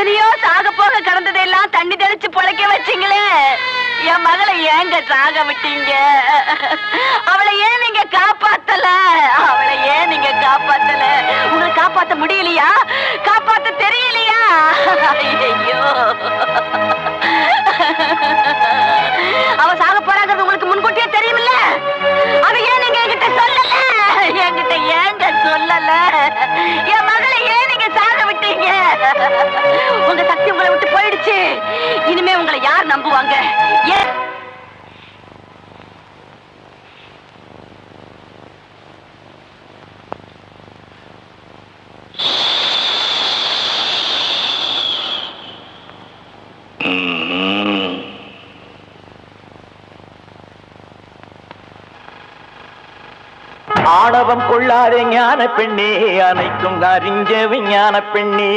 எத்தனையோ சாக போக கடந்ததெல்லாம் தண்ணி தெளிச்சு பொழைக்க வச்சீங்களே, என் மகளை ஏங்க சாக விட்டீங்க? அவளை ஏன் நீங்க காப்பாத்தல? அவளை ஏன் நீங்க காப்பாத்தல? உங்களை காப்பாத்த முடியலையா? காப்பாத்த தெரியலையா? ஐயோ, அவ சாக போறாங்கிறது உங்களுக்கு முன்கூட்டியே தெரியுமில்ல? அவ ஏன் நீங்க என்கிட்ட சொல்லல? என்கிட்ட ஏங்க சொல்லல? என் மகளை ஏன் நீங்க சாக விட்டீங்க? உங்க சக்தி உங்களை விட்டு போயிடுச்சு. இனிமே உங்களை யார் நம்புவாங்க? ஏன் ஆணவம் கொள்ளாதே ஞான பெண்ணே, அனைத்தும் அறிஞ்ச விஞ்ஞான பெண்ணே.